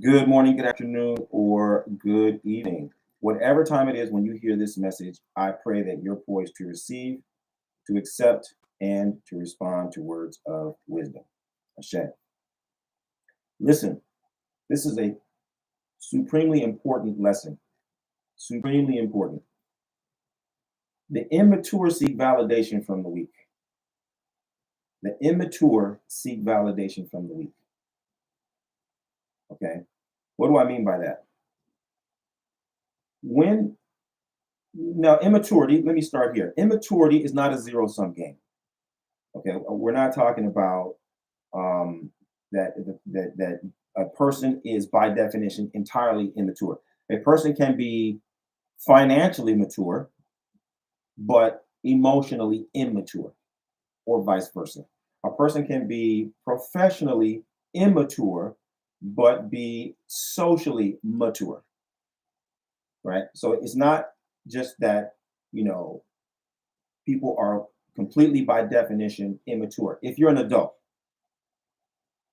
Good morning, good afternoon, or good evening. Whatever time it is when you hear this message, I pray that you're poised to receive, to accept, and to respond to words of wisdom. Hashem. Listen, this is a supremely important lesson. Supremely important. The immature seek validation from the weak. The immature seek validation from the weak. Okay? What do I mean by that? When Now, immaturity, let me start here. Immaturity is not a zero sum game. Okay, we're not talking about um, that a person is by definition entirely immature. A person can be financially mature, but emotionally immature, or vice versa. A person can be professionally immature, but be socially mature. Right. So it's not just that you know people are completely by definition immature. If you're an adult,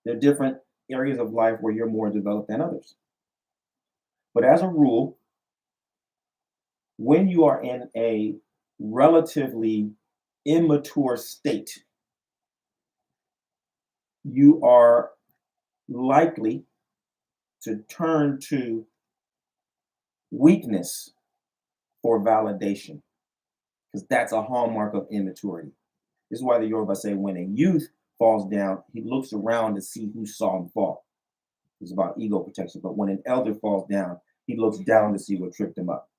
there are different areas of life where you're more developed than others. But as a rule, when you are in a relatively immature state, you are likely to turn to weakness for validation because that's a hallmark of immaturity. This is why the Yoruba say when a youth falls down, he looks around to see who saw him fall. It's about ego protection. But when an elder falls down, he looks down to see what tripped him up.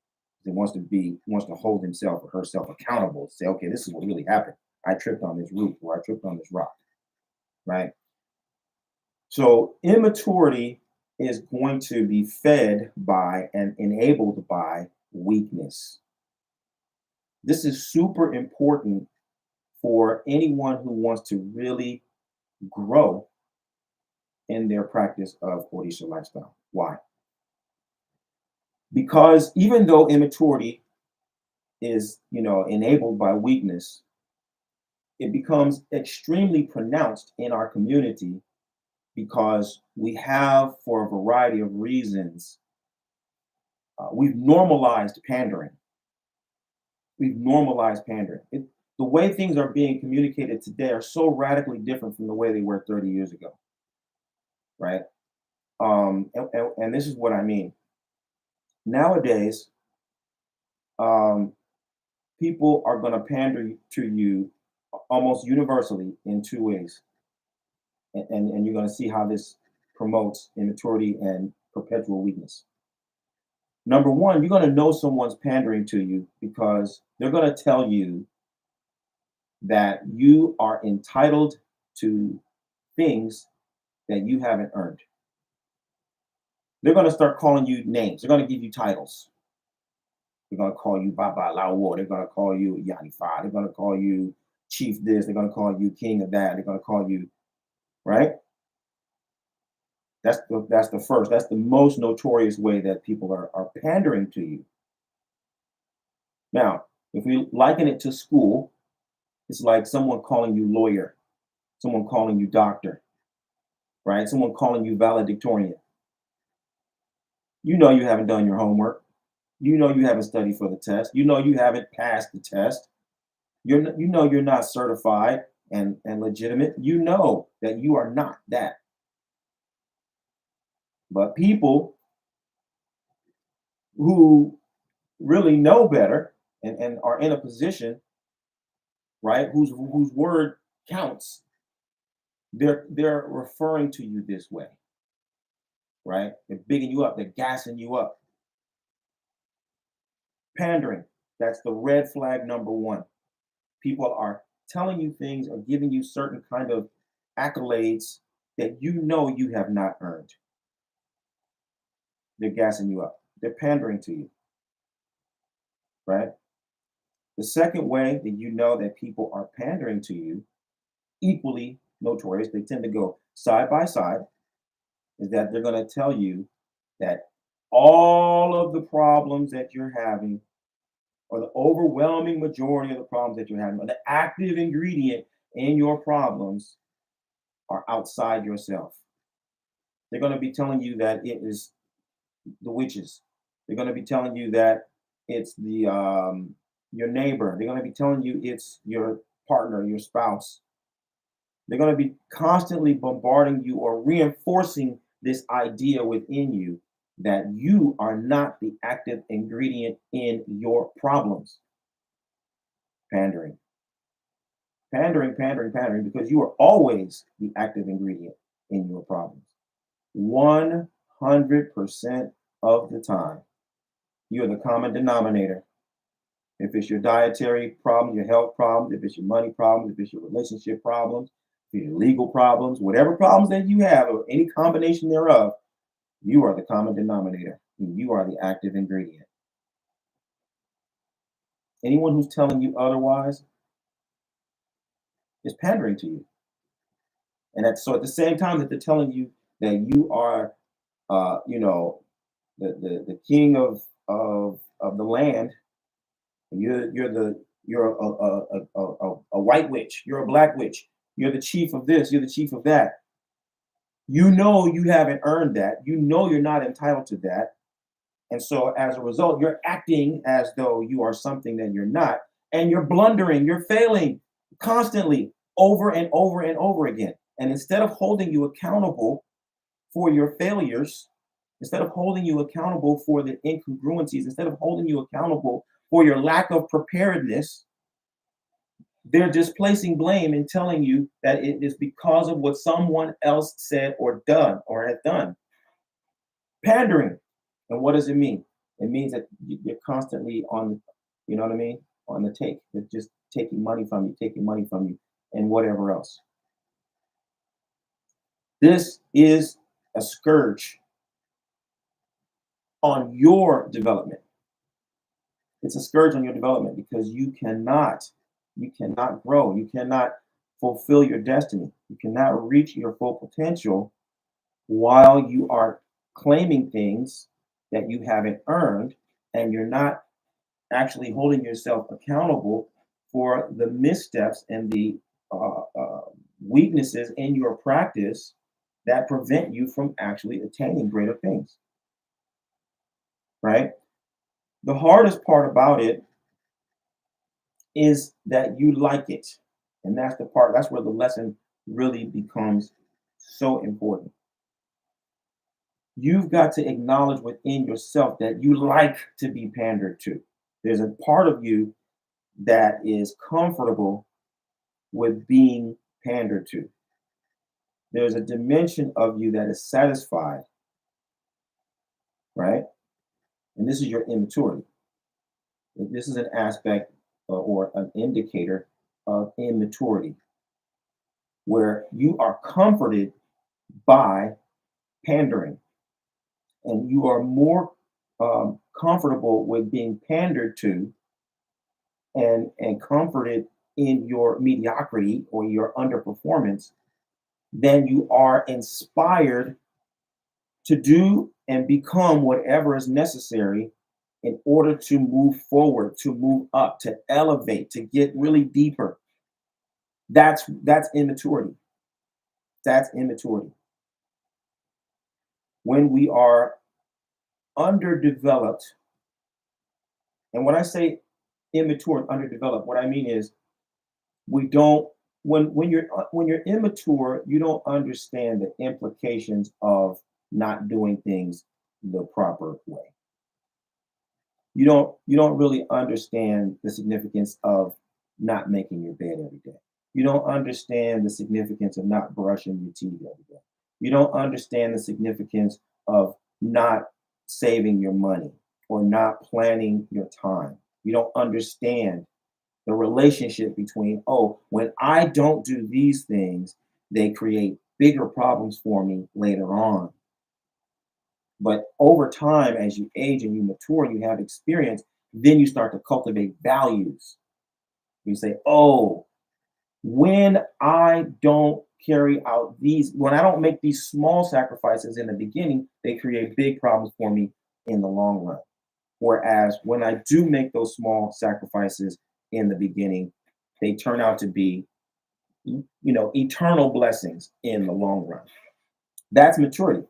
He wants to hold himself or herself accountable. Say, okay, this is what really happened. I tripped on this roof or I tripped on this rock. Right. So immaturity is going to be fed by and enabled by weakness. This is super important for anyone who wants to really grow in their practice of Odisha lifestyle. Why? Because even though immaturity is, enabled by weakness, it becomes extremely pronounced in our community because we have, for a variety of reasons, we've normalized pandering. We've normalized pandering. The way things are being communicated today are so radically different from the way they were 30 years ago, right? And this is what I mean. Nowadays, um, people are going to pander to you almost universally in two ways. And you're going to see how this promotes immaturity and perpetual weakness. Number one, you're going to know someone's pandering to you because they're going to tell you that you are entitled to things that you haven't earned. They're going to start calling you names. They're going to give you titles. They're going to call you Baba Lawo. They're going to call you Yani Fa. They're going to call you Chief this. They're going to call you King of that. They're going to call you, right? That's the first. That's the most notorious way that people are pandering to you. Now, if we liken it to school, it's like someone calling you lawyer, someone calling you doctor, right? Someone calling you valedictorian. You know you haven't done your homework. You know you haven't studied for the test. You know you haven't passed the test. You're not certified and legitimate. You know that you are not that. But people who really know better and are in a position, right, whose word counts, they're referring to you this way, right? They're bigging you up, they're gassing you up. Pandering, that's the red flag number one. People are telling you things or giving you certain kind of accolades that you know you have not earned. They're gassing you up. They're pandering to you, right? The second way that you know that people are pandering to you, equally notorious, they tend to go side by side, is that they're going to tell you that all of the problems that you're having, or the overwhelming majority of the problems that you're having, or the active ingredient in your problems, are outside yourself. They're going to be telling you that it is the witches. They're going to be telling you that it's the your neighbor. They're going to be telling you it's your partner, your spouse. They're going to be constantly bombarding you or reinforcing this idea within you that you are not the active ingredient in your problems. Pandering, pandering, because you are always the active ingredient in your problems. 100% of the time, you're the common denominator. If it's your dietary problem, your health problems, if it's your money problems, if it's your relationship problems, if it's your legal problems, whatever problems that you have, or any combination thereof, you are the common denominator. You are the active ingredient. Anyone who's telling you otherwise is pandering to you. And that's so at the same time that they're telling you that you are, you know, the king of the land. You're a white witch. You're a black witch. You're the chief of this. You're the chief of that. You know you haven't earned that. You know you're not entitled to that. And so as a result, you're acting as though you are something that you're not, and you're blundering. You're failing constantly over and over and over again. And instead of holding you accountable for your failures, instead of holding you accountable for the incongruencies, instead of holding you accountable for your lack of preparedness, they're just placing blame and telling you that it is because of what someone else said or done or has done. Pandering. And what does it mean? It means that you're constantly on, you know what I mean? On the take. They're just taking money from you, and whatever else. This is a scourge on your development. It's a scourge on your development because you cannot grow. You cannot fulfill your destiny. You cannot reach your full potential while you are claiming things that you haven't earned, and you're not actually holding yourself accountable for the missteps and the weaknesses in your practice that prevent you from actually attaining greater things, right? The hardest part about it is that you like it. And that's where the lesson really becomes so important. You've got to acknowledge within yourself that you like to be pandered to. There's a part of you that is comfortable with being pandered to. There's a dimension of you that is satisfied, right? And this is your immaturity. This is an aspect or an indicator of immaturity, where you are comforted by pandering, and you are more comfortable with being pandered to and comforted in your mediocrity or your underperformance than you are inspired to do and become whatever is necessary in order to move forward, to move up, to elevate, to get really deeper. That's immaturity. That's immaturity. When we are underdeveloped, and when I say immature and underdeveloped, what I mean is we don't when you're immature, you don't understand the implications of not doing things the proper way. You don't really understand the significance of not making your bed every day. You don't understand the significance of not brushing your teeth every day. You don't understand the significance of not saving your money or not planning your time. You don't understand the relationship between, oh, when I don't do these things, they create bigger problems for me later on. But over time, as you age and you mature and you have experience, then you start to cultivate values. You say, oh, when I don't when I don't make these small sacrifices in the beginning, they create big problems for me in the long run. Whereas when I do make those small sacrifices in the beginning, they turn out to be, eternal blessings in the long run. That's maturity.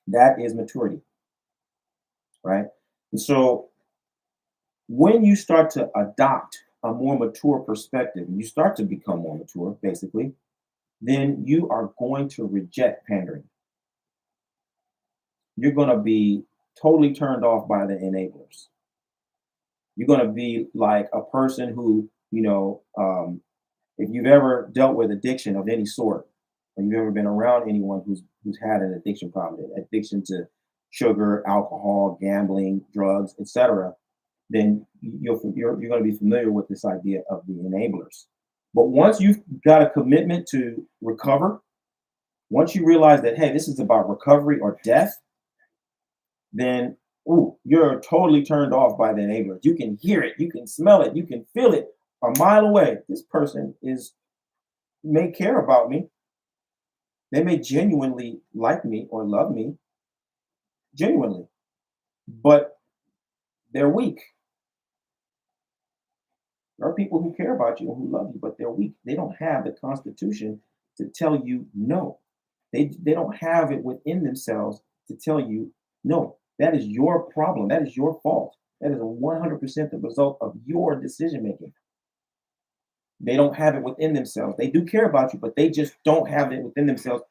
That is maturity, right? And so when you start to adopt a more mature perspective, you start to become more mature, basically, then you are going to reject pandering. You're going to be totally turned off by the enablers. You're going to be like a person who, if you've ever dealt with addiction of any sort, or you've ever been around anyone who's had an addiction problem, addiction to sugar, alcohol, gambling, drugs, etc., then you're going to be familiar with this idea of the enablers. But once you've got a commitment to recover, once you realize that, hey, this is about recovery or death, then you're totally turned off by the enablers. You can hear it, you can smell it, you can feel it a mile away. This person is may care about me. They may genuinely like me or love me, genuinely, but they're weak. There are people who care about you and who love you, but they're weak. They don't have the constitution to tell you no. They don't have it within themselves to tell you no. That is your problem. That is your fault. That is a 100% the result of your decision making. They don't have it within themselves. They do care about you, but they just don't have it within themselves,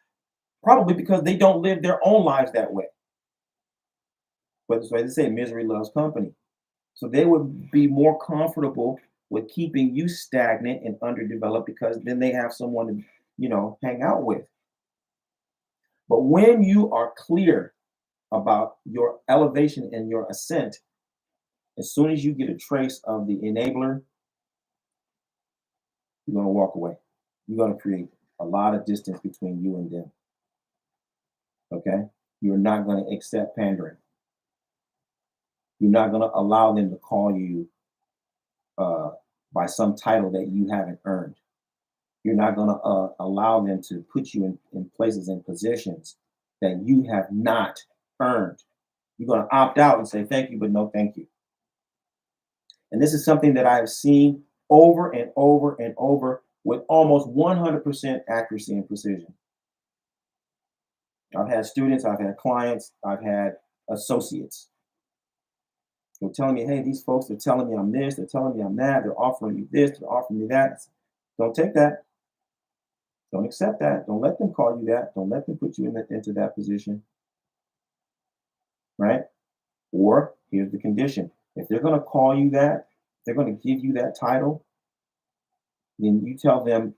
probably because they don't live their own lives that way. But so they say misery loves company. So they would be more comfortable with keeping you stagnant and underdeveloped because then they have someone to, hang out with. But when you are clear about your elevation and your ascent, as soon as you get a trace of the enabler, you're going to walk away. You're going to create a lot of distance between you and them. Okay? You're not going to accept pandering. You're not going to allow them to call you by some title that you haven't earned. You're not going to allow them to put you in places and positions that you have not earned. You're going to opt out and say thank you, but no thank you. And this is something that I have seen over and over and over with almost 100% accuracy and precision. I've had students, I've had clients, I've had associates. They're telling me, hey, these folks are telling me I'm this, they're telling me I'm that, they're offering me this, they're offering me that. Don't take that. Don't accept that. Don't let them call you that. Don't let them put you into that position. Right? Or here's the condition. If they're going to call you that, they're going to give you that title, then you tell them,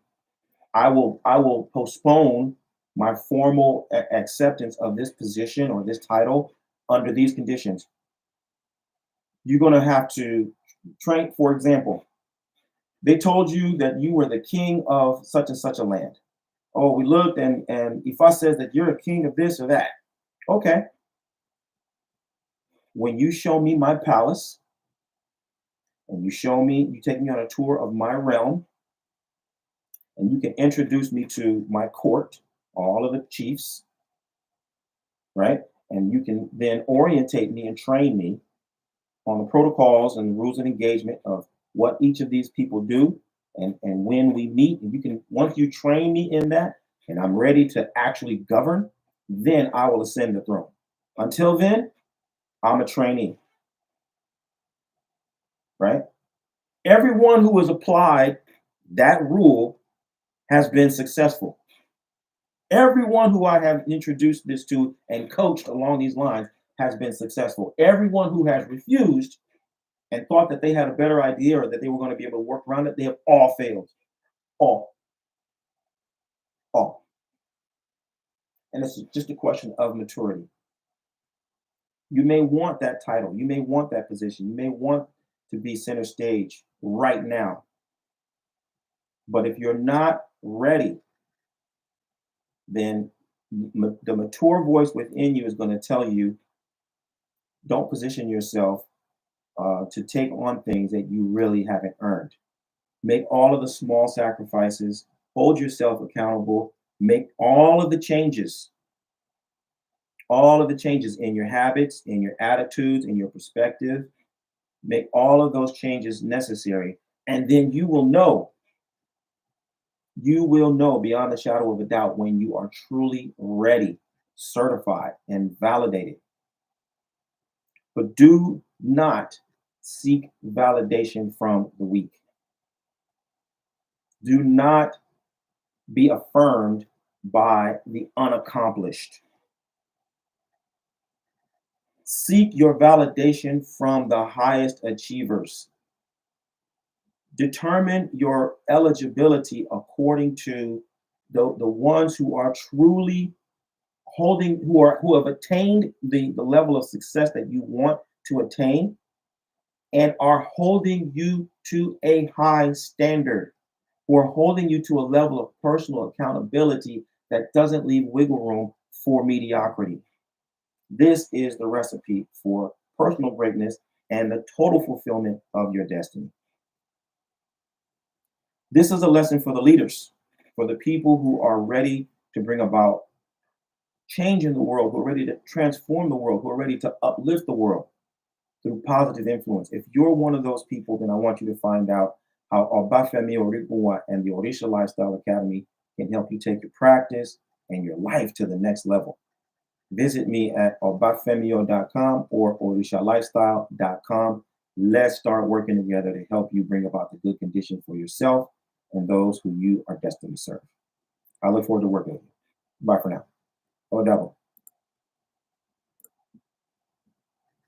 I will postpone my formal acceptance of this position or this title under these conditions. You're going to have to train, for example, they told you that you were the king of such and such a land. Oh, we looked and Ifa says that you're a king of this or that. Okay. When you show me my palace and you take me on a tour of my realm, and you can introduce me to my court, all of the chiefs, right? And you can then orientate me and train me on the protocols and the rules of engagement of what each of these people do and when we meet. And you can, once you train me in that and I'm ready to actually govern, then I will ascend the throne. Until then, I'm a trainee, right? Everyone who has applied that rule has been successful. Everyone who I have introduced this to and coached along these lines has been successful. Everyone who has refused and thought that they had a better idea or that they were going to be able to work around it, they have all failed. All. All. And it's just a question of maturity. You may want that title. You may want that position. You may want to be center stage right now. But if you're not ready, then the mature voice within you is going to tell you, don't position yourself to take on things that you really haven't earned. Make all of the small sacrifices, hold yourself accountable, make all of the changes in your habits, in your attitudes, in your perspective. Make all of those changes necessary. And then you will know beyond the shadow of a doubt when you are truly ready certified, and validated. But do not seek validation from the weak. Do not be affirmed by the unaccomplished. Seek your validation from the highest achievers. Determine your eligibility according to the ones who are truly who have attained the level of success that you want to attain and are holding you to a high standard, who are holding you to a level of personal accountability that doesn't leave wiggle room for mediocrity. This is the recipe for personal greatness and the total fulfillment of your destiny. This is a lesson for the leaders, for the people who are ready to bring about change in the world, who are ready to transform the world, who are ready to uplift the world through positive influence. If you're one of those people, then I want you to find out how Obafemi Orikuwa and the Orisha Lifestyle Academy can help you take your practice and your life to the next level. Visit me at obafemio.com or orishalifestyle.com. Let's start working together to help you bring about the good condition for yourself and those who you are destined to serve. I look forward to working with you. Bye for now. O double.